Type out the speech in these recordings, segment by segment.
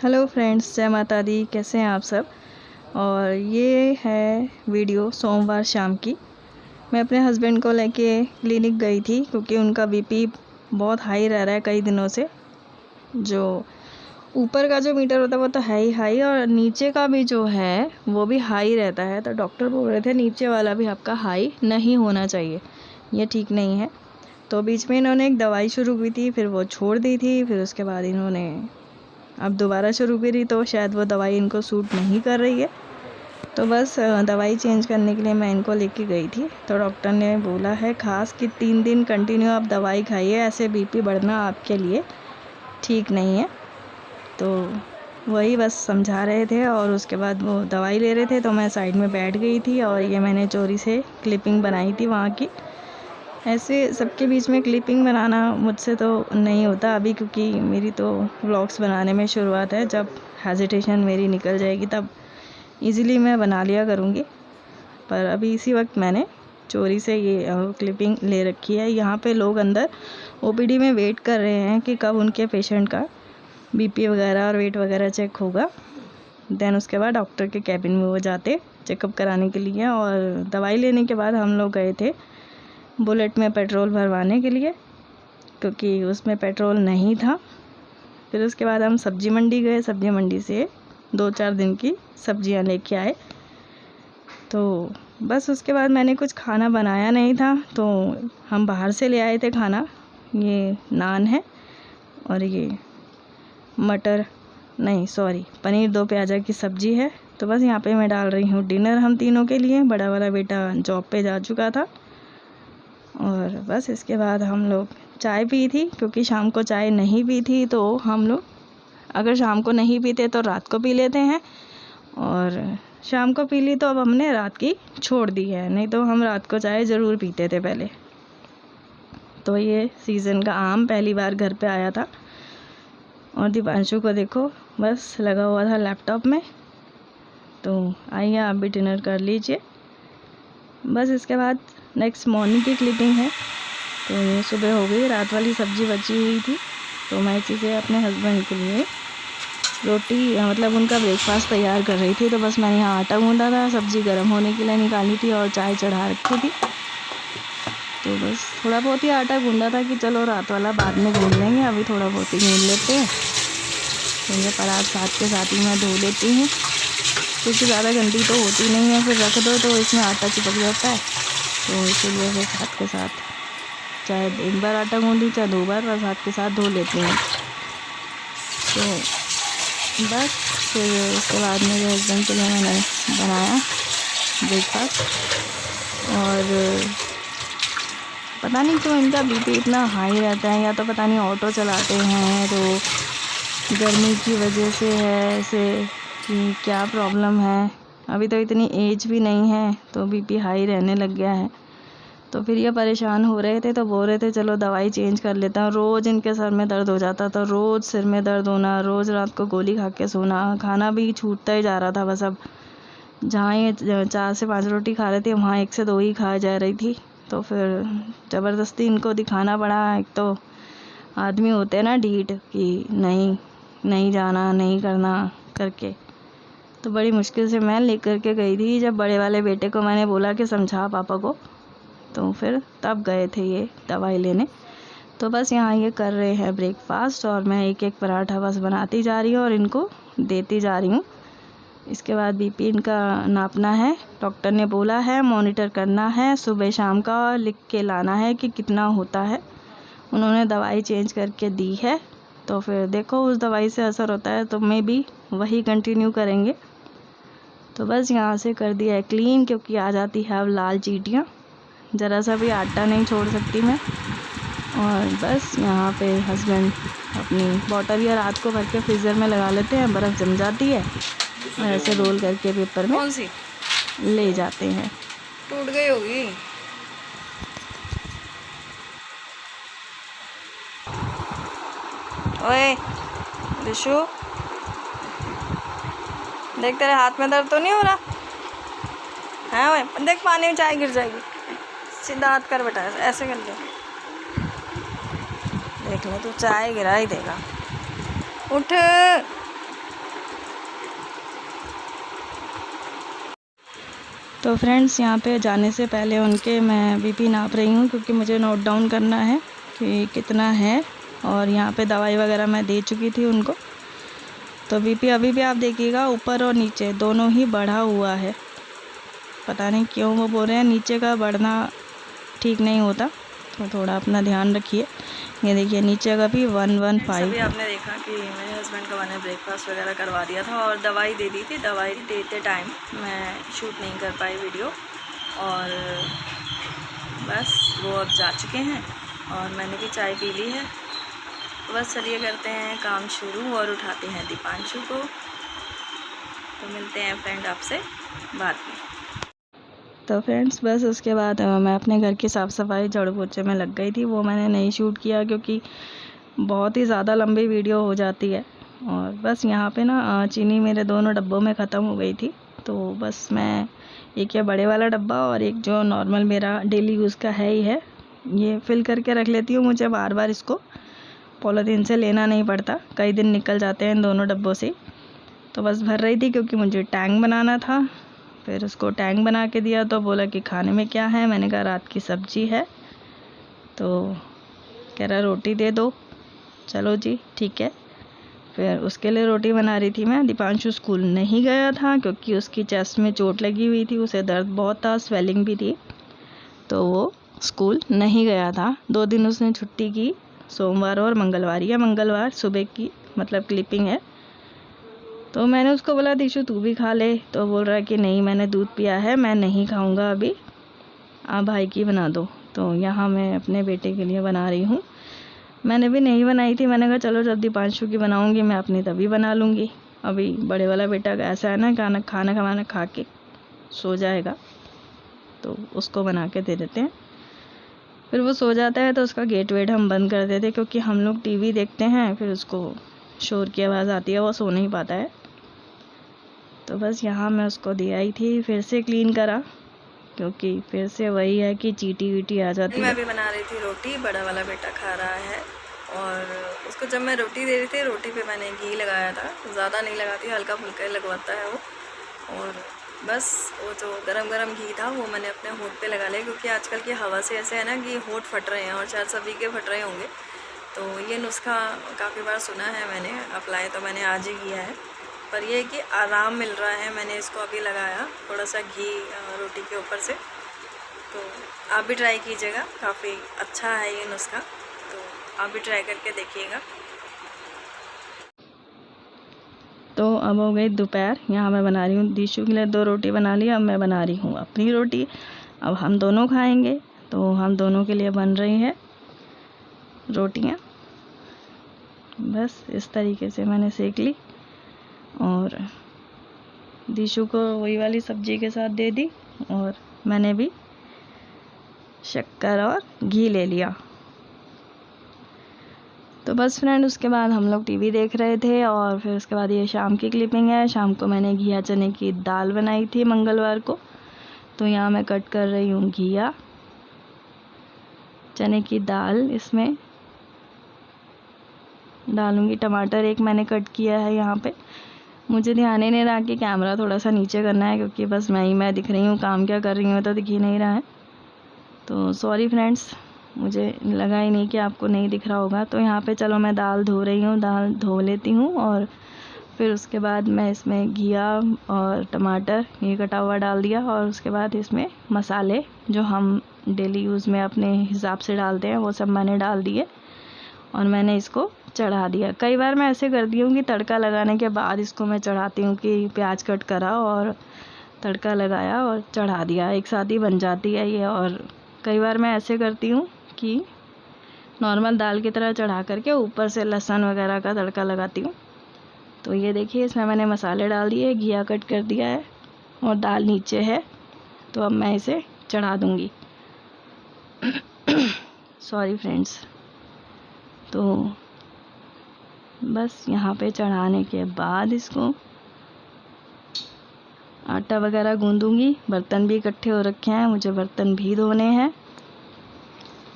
Hello friends, जय माता दी। कैसे हैं आप सब। और ये है वीडियो सोमवार शाम की। मैं अपने हस्बैंड को लेके क्लिनिक गई थी क्योंकि उनका बीपी बहुत हाई रह रहा है कई दिनों से। जो ऊपर का जो मीटर होता है वो तो है ही हाई, और नीचे का भी जो है वो भी हाई रहता है। तो डॉक्टर बोल रहे थे नीचे वाला भी आपका हाई नहीं होना चाहिए, ये ठीक नहीं है। तो बीच में इन्होंने एक दवाई शुरू की थी, फिर वो छोड़ दी थी। फिर उसके बाद इन्होंने अब दोबारा शुरू करी, तो शायद वो दवाई इनको सूट नहीं कर रही है। तो बस दवाई चेंज करने के लिए मैं इनको लेके गई थी। तो डॉक्टर ने बोला है खास कि 3 दिन कंटिन्यू आप दवाई खाइए, ऐसे बीपी बढ़ना आपके लिए ठीक नहीं है। तो वही बस समझा रहे थे और उसके बाद वो दवाई ले रहे थे। तो मैं साइड में बैठ गई थी और ये मैंने चोरी से क्लिपिंग बनाई थी वहाँ की। ऐसे सबके बीच में क्लिपिंग बनाना मुझसे तो नहीं होता अभी, क्योंकि मेरी तो व्लॉग्स बनाने में शुरुआत है। जब हेजिटेशन मेरी निकल जाएगी तब इजीली मैं बना लिया करूँगी। पर अभी इसी वक्त मैंने चोरी से ये क्लिपिंग ले रखी है। यहाँ पे लोग अंदर ओपीडी में वेट कर रहे हैं कि कब उनके पेशेंट का बीपी वगैरह और वेट वगैरह चेक होगा। देन उसके बाद डॉक्टर के कैबिन में वो जाते चेकअप कराने के लिए। और दवाई लेने के बाद हम लोग गए थे बुलेट में पेट्रोल भरवाने के लिए, क्योंकि उसमें पेट्रोल नहीं था। फिर उसके बाद हम सब्जी मंडी गए, सब्जी मंडी से 2-4 दिन की सब्जियां लेके आए। तो बस उसके बाद मैंने कुछ खाना बनाया नहीं था, तो हम बाहर से ले आए थे खाना। ये नान है और ये पनीर 2 प्याज़ा की सब्ज़ी है। तो बस यहाँ पे मैं डाल रही हूँ डिनर हम तीनों के लिए। बड़ा वाला बेटा जॉब पे जा चुका था। और बस इसके बाद हम लोग चाय पी थी, क्योंकि शाम को चाय नहीं पी थी। तो हम लोग अगर शाम को नहीं पीते तो रात को पी लेते हैं, और शाम को पी ली तो अब हमने रात की छोड़ दी है, नहीं तो हम रात को चाय ज़रूर पीते थे पहले। तो ये सीज़न का आम पहली बार घर पे आया था। और दीपांशु को देखो बस लगा हुआ था लैपटॉप में। तो आइए आप भी डिनर कर लीजिए। बस इसके बाद नेक्स्ट मॉर्निंग की क्लिपिंग है। तो ये सुबह हो गई, रात वाली सब्ज़ी बची हुई थी, तो मैं इसे अपने हस्बैंड के लिए रोटी मतलब उनका ब्रेकफास्ट तैयार कर रही थी। तो बस मैंने यहाँ आटा गूंदा था, सब्ज़ी गर्म होने के लिए निकाली थी और चाय चढ़ा रखी थी। तो बस थोड़ा बहुत ही आटा गूंदा था कि चलो रात वाला बाद में गूंद लेंगे, अभी थोड़ा बहुत ही गूंद लेते हैं। तो ये परात साथ के साथ ही मैं धो लेती हूँ, क्योंकि ज़्यादा गंदी तो होती नहीं है, फिर रख दो तो इसमें आटा चिपक जाता है। तो इसीलिए फिर साथ के साथ चाहे 1 बार आटा गूंदी चाहे 2 बार, बस साथ के साथ धो लेती हूँ। तो बस फिर उसके बाद मेरे हस्बैंड के लिए मैंने बनाया ब्रेकफास्ट। और पता नहीं क्यों इनका बीपी इतना हाई रहता है, या तो पता नहीं ऑटो चलाते हैं तो गर्मी की वजह से है ऐसे, कि क्या प्रॉब्लम है। अभी तो इतनी एज भी नहीं है तो बीपी हाई रहने लग गया है। तो फिर ये परेशान हो रहे थे, तो बोल रहे थे चलो दवाई चेंज कर लेता हूँ। रोज़ इनके सर में दर्द हो जाता, तो रोज़ सिर में दर्द होना, रोज़ रात को गोली खा के सोना, खाना भी छूटता ही जा रहा था। बस अब जहाँ ये 4 से 5 रोटी खा रहे थे वहाँ 1 से 2 ही खा जा रही थी। तो फिर ज़बरदस्ती इनको दिखाना पड़ा। एक तो आदमी होते हैं ना ढीठ, कि नहीं जाना नहीं करना करके। तो बड़ी मुश्किल से मैं लेकर के गई थी। जब बड़े वाले बेटे को मैंने बोला कि समझा पापा को, तो फिर तब गए थे ये दवाई लेने। तो बस यहाँ ये कर रहे हैं ब्रेकफास्ट, और मैं एक एक पराठा बस बनाती जा रही हूँ और इनको देती जा रही हूँ। इसके बाद बीपी इनका नापना है, डॉक्टर ने बोला है मॉनिटर करना है, सुबह शाम का लिख के लाना है कि कितना होता है। उन्होंने दवाई चेंज करके दी है, तो फिर देखो उस दवाई से असर होता है तो मे बी वही कंटिन्यू करेंगे। तो बस यहाँ से कर दिया है क्लीन, क्योंकि आ जाती है अब लाल चींटियाँ, ज़रा सा भी आटा नहीं छोड़ सकती मैं। और बस यहाँ पे हस्बैंड अपनी बॉटल या रात को भर के फ्रीज़र में लगा लेते हैं, बर्फ़ जम जाती है, और ऐसे रोल करके पेपर में ले जाते हैं। टूट गई होगी। ओए रिशु, देख तेरे हाथ में दर्द तो नहीं हो रहा है? ओए देख पानी में चाय गिर जाएगी। सीधा हाथ कर बेटा, ऐसे कर ले। देख ले तू चाय गिरा ही देगा। उठ तो फ्रेंड्स यहाँ पे जाने से पहले उनके मैं बीपी नाप रही हूँ, क्योंकि मुझे नोट डाउन करना है कि कितना है। और यहाँ पे दवाई वगैरह मैं दे चुकी थी उनको। तो बीपी अभी भी आप देखिएगा ऊपर और नीचे दोनों ही बढ़ा हुआ है। पता नहीं क्यों वो बोल रहे हैं, नीचे का बढ़ना ठीक नहीं होता, तो थोड़ा अपना ध्यान रखिए। ये देखिए नीचे का भी 115। अभी आपने देखा कि मेरे हस्बैंड को मैंने ब्रेकफास्ट वगैरह करवा दिया था और दवाई दे दी थी। दवाई देते टाइम मैं शूट नहीं कर पाई वीडियो, और बस वो अब जा चुके हैं और मैंने भी चाय पी ली है। तो बस चलिए करते हैं काम शुरू और उठाते हैं दीपांशु को। तो मिलते हैं फ्रेंड आपसे बाद में। तो फ्रेंड्स बस उसके बाद मैं अपने घर की साफ़ सफाई झाड़ू पोछे में लग गई थी। वो मैंने नहीं शूट किया क्योंकि बहुत ही ज़्यादा लंबी वीडियो हो जाती है। और बस यहाँ पे ना चीनी मेरे दोनों डब्बों में ख़त्म हो गई थी, तो बस मैं एक ये बड़े वाला डब्बा और एक जो नॉर्मल मेरा डेली यूज़ का है ही है, ये फिल करके रख लेती हूँ। मुझे बार बार इसको पॉलीथीन से लेना नहीं पड़ता, कई दिन निकल जाते हैं इन दोनों डब्बों से। तो बस भर रही थी क्योंकि मुझे टैंक बनाना था। फिर उसको टैंक बना के दिया तो बोला कि खाने में क्या है। मैंने कहा रात की सब्जी है। तो कह रहा रोटी दे दो। चलो जी ठीक है। फिर उसके लिए रोटी बना रही थी मैं। दीपांशु स्कूल नहीं गया था क्योंकि उसकी चेस्ट में चोट लगी हुई थी, उसे दर्द बहुत था, स्वेलिंग भी थी, तो वो स्कूल नहीं गया था। 2 दिन उसने छुट्टी की, सोमवार और मंगलवार। या मंगलवार सुबह की मतलब क्लिपिंग है। तो मैंने उसको बोला दीशु तू भी खा ले, तो बोल रहा है कि नहीं मैंने दूध पिया है, मैं नहीं खाऊंगा अभी, आप भाई की बना दो। तो यहाँ मैं अपने बेटे के लिए बना रही हूँ। मैंने भी नहीं बनाई थी, मैंने कहा चलो जब दीपांशु की बनाऊंगी मैं अपनी तभी बना लूँगी। अभी बड़े वाला बेटा का ऐसा है ना, खाना खा के सो जाएगा, तो उसको बना के दे देते हैं। फिर वो सो जाता है तो उसका गेट वेट हम बंद कर देते, क्योंकि हम लोग टीवी देखते हैं, फिर उसको शोर की आवाज़ आती है, वो सो नहीं पाता है। तो बस यहाँ मैं उसको दे आई थी, फिर से क्लीन करा, क्योंकि फिर से वही है कि चीटी वीटी आ जाती है। मैं भी बना रही थी रोटी, बड़ा वाला बेटा खा रहा है। और उसको जब मैं रोटी दे रही थी, रोटी पे मैंने घी लगाया था, ज़्यादा नहीं लगाती, हल्का फुल्का लगवाता है वो। और बस वो जो गरम गरम घी था वो मैंने अपने होंठ पे लगा लिया, क्योंकि आजकल की हवा से ऐसे है ना कि होंठ फट रहे हैं, और शायद सभी के फट रहे होंगे। तो ये नुस्खा काफ़ी बार सुना है मैंने, अप्लाई तो मैंने आज ही किया है, पर ये कि आराम मिल रहा है। मैंने इसको अभी लगाया थोड़ा सा घी रोटी के ऊपर से। तो आप भी ट्राई कीजिएगा, काफ़ी अच्छा है ये नुस्खा, तो आप भी ट्राई करके देखिएगा। तो अब हो गई दोपहर। यहाँ मैं बना रही हूँ दीशु के लिए 2 रोटी बना ली, अब मैं बना रही हूँ अपनी रोटी। अब हम दोनों खाएंगे, तो हम दोनों के लिए बन रही है रोटियाँ। बस इस तरीके से मैंने सेक ली और दीशु को वही वाली सब्जी के साथ दे दी, और मैंने भी शक्कर और घी ले लिया। तो बस फ्रेंड उसके बाद हम लोग टीवी देख रहे थे, और फिर उसके बाद ये शाम की क्लिपिंग है। शाम को मैंने घिया चने की दाल बनाई थी मंगलवार को, तो यहाँ मैं कट कर रही हूँ घिया चने की दाल। इसमें डालूंगी टमाटर, एक मैंने कट किया है यहाँ पे। मुझे ध्यान ही नहीं रहा कि कैमरा थोड़ा सा नीचे करना है, क्योंकि बस मैं दिख रही हूँ, काम क्या कर रही हूँ तो दिख ही नहीं रहा है। तो सॉरी फ्रेंड्स, मुझे लगा ही नहीं कि आपको नहीं दिख रहा होगा। तो यहाँ पे चलो मैं दाल धो रही हूँ, दाल धो लेती हूँ, और फिर उसके बाद मैं इसमें घिया और टमाटर ये कटा हुआ डाल दिया, और उसके बाद इसमें मसाले जो हम डेली यूज़ में अपने हिसाब से डालते हैं वो सब मैंने डाल दिए, और मैंने इसको चढ़ा दिया। कई बार मैं ऐसे करती हूँ कि तड़का लगाने के बाद इसको मैं चढ़ाती हूँ, कि प्याज कट करा और तड़का लगाया और चढ़ा दिया, एक साथ ही बन जाती है ये। और कई बार मैं ऐसे करती हूँ कि नॉर्मल दाल की तरह चढ़ा करके ऊपर से लहसुन वगैरह का तड़का लगाती हूँ। तो ये देखिए इसमें मैंने मसाले डाल दिए, घिया कट कर दिया है, और दाल नीचे है। तो अब मैं इसे चढ़ा दूँगी। Sorry friends. तो बस यहाँ पे चढ़ाने के बाद इसको आटा वगैरह गूंदूंगी। बर्तन भी इकट्ठे हो रखे हैं, मुझे बर्तन भी धोने हैं।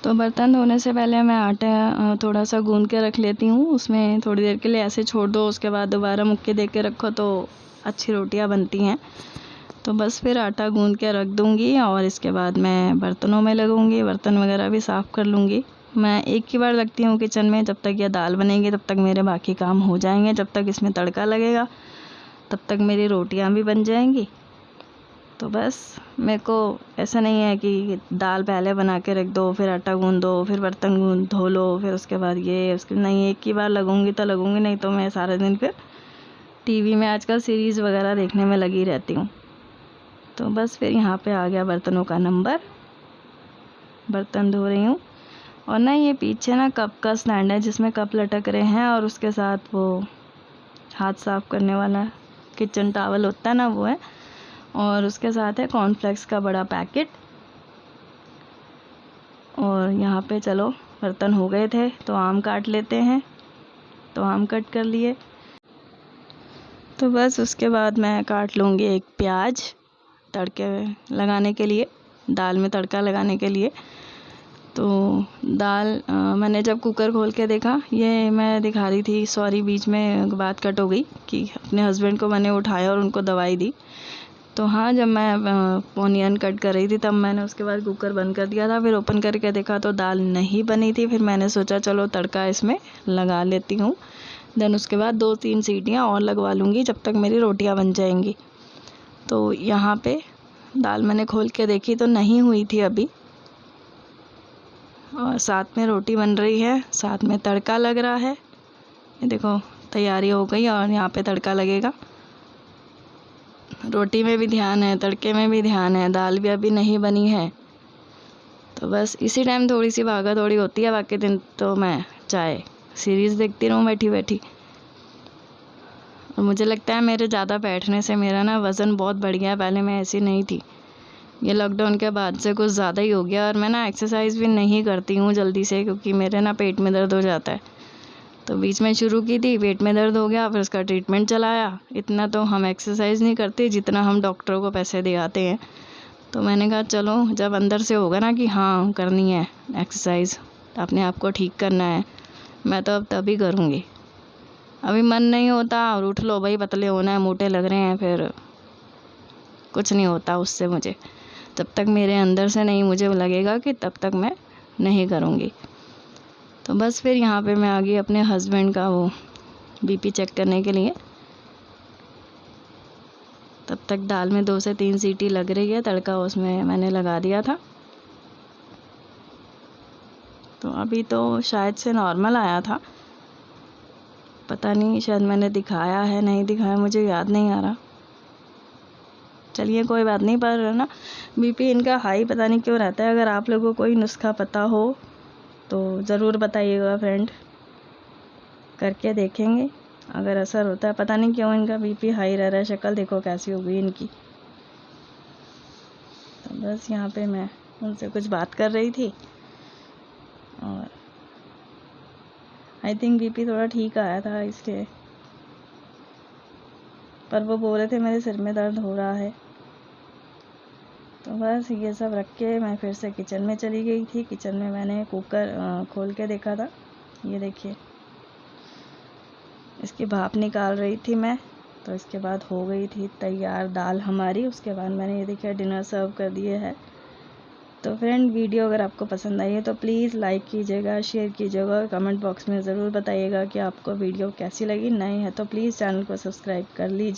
तो बर्तन धोने से पहले मैं आटा थोड़ा सा गूंद के रख लेती हूँ। उसमें थोड़ी देर के लिए ऐसे छोड़ दो, उसके बाद दोबारा मुक्के दे के रखो तो अच्छी रोटियाँ बनती हैं। तो बस फिर आटा गूंद के रख दूँगी और इसके बाद मैं बर्तनों में लगूँगी, बर्तन वगैरह भी साफ़ कर लूँगी। मैं एक ही बार लगती हूँ किचन में, जब तक ये दाल बनेगी तब तक मेरे बाकी काम हो जाएंगे, जब तक इसमें तड़का लगेगा तब तक मेरी रोटियां भी बन जाएंगी। तो बस मेरे को ऐसा नहीं है कि दाल पहले बना के रख दो, फिर आटा गूंदो, फिर बर्तन धो लो, फिर उसके बाद उसके नहीं, एक ही बार लगूँगी तो लगूँगी, नहीं तो मैं सारा दिन फिर टीवी में आजकल सीरीज़ वगैरह देखने में लगी रहती हूँ। तो बस फिर यहाँ पे आ गया बर्तनों का नंबर, बर्तन धो रही हूँ। और ना ये पीछे ना कप का स्टैंड है जिसमें कप लटक रहे हैं, और उसके साथ वो हाथ साफ़ करने वाला किचन टॉवल होता है ना, वो है। और उसके साथ है कॉर्नफ्लेक्स का बड़ा पैकेट। और यहाँ पे चलो बर्तन हो गए थे तो आम काट लेते हैं। तो आम कट कर लिए। तो बस उसके बाद मैं काट लूँगी एक प्याज तड़के लगाने के लिए, दाल में तड़का लगाने के लिए। तो दाल मैंने जब कुकर खोल के देखा, ये मैं दिखा रही थी, सॉरी बीच में बात कट हो गई, कि अपने हस्बैंड को मैंने उठाया और उनको दवाई दी। तो हाँ, जब मैं ऑनियन कट कर रही थी तब मैंने उसके बाद कुकर बंद कर दिया था। फिर ओपन करके देखा तो दाल नहीं बनी थी। फिर मैंने सोचा चलो तड़का इसमें लगा लेती हूँ, देन उसके बाद 2-3 सीटियाँ और लगवा लूँगी जब तक मेरी रोटियाँ बन जाएंगी। तो यहाँ पे दाल मैंने खोल के देखी तो नहीं हुई थी अभी, और साथ में रोटी बन रही है, साथ में तड़का लग रहा है। ये देखो तैयारी हो गई और यहाँ पे तड़का लगेगा। रोटी में भी ध्यान है, तड़के में भी ध्यान है, दाल भी अभी नहीं बनी है। तो बस इसी टाइम थोड़ी सी भागा दौड़ी होती है, बाकी दिन तो मैं चाहे सीरीज़ देखती रहूँ बैठी बैठी। और मुझे लगता है मेरे ज़्यादा बैठने से मेरा ना वज़न बहुत बढ़ गया है, पहले मैं ऐसी नहीं थी। ये लॉकडाउन के बाद से कुछ ज़्यादा ही हो गया। और मैं ना एक्सरसाइज भी नहीं करती हूँ जल्दी से, क्योंकि मेरे ना पेट में दर्द हो जाता है। तो बीच में शुरू की थी, पेट में दर्द हो गया, फिर उसका ट्रीटमेंट चलाया। इतना तो हम एक्सरसाइज नहीं करते जितना हम डॉक्टरों को पैसे दे आते हैं। तो मैंने कहा चलो, जब अंदर से होगा ना कि हाँ करनी है एक्सरसाइज, अपने आप को ठीक करना है, मैं तो अब तभी करूँगी। अभी मन नहीं होता और उठ लो भाई, पतले होना है, मोटे लग रहे हैं, फिर कुछ नहीं होता उससे मुझे। जब तक मेरे अंदर से नहीं मुझे लगेगा कि तब तक मैं नहीं करूँगी। तो बस फिर यहाँ पे मैं आ गई अपने हस्बैंड का वो बीपी चेक करने के लिए। तब तक दाल में 2 से 3 सीटी लग रही है, तड़का उसमें मैंने लगा दिया था। तो अभी तो शायद से नॉर्मल आया था, पता नहीं, शायद मैंने दिखाया है, नहीं दिखाया, मुझे याद नहीं आ रहा। चलिए कोई बात नहीं। पर ना बीपी इनका हाई पता नहीं क्यों रहता है। अगर आप लोगों को कोई नुस्खा पता हो तो ज़रूर बताइएगा फ्रेंड, करके देखेंगे अगर असर होता है। पता नहीं क्यों इनका बीपी हाई रह रहा है, शक्ल देखो कैसी हो गई इनकी। तो बस यहाँ पे मैं उनसे कुछ बात कर रही थी और आई थिंक बीपी थोड़ा ठीक आया था इसलिए, पर वो बोल रहे थे मेरे सिर में दर्द हो रहा है। तो बस ये सब रख के मैं फिर से किचन में चली गई थी। किचन में मैंने कुकर खोल के देखा था, ये देखिए इसकी भाप निकाल रही थी मैं। तो इसके बाद हो गई थी तैयार दाल हमारी। उसके बाद मैंने ये देखिए डिनर सर्व कर दिए है। तो फ्रेंड, वीडियो अगर आपको पसंद आई है तो प्लीज़ लाइक कीजिएगा, शेयर कीजिएगा और कमेंट बॉक्स में ज़रूर बताइएगा कि आपको वीडियो कैसी लगी। नए हैं तो प्लीज़ चैनल को सब्सक्राइब कर लीजिए।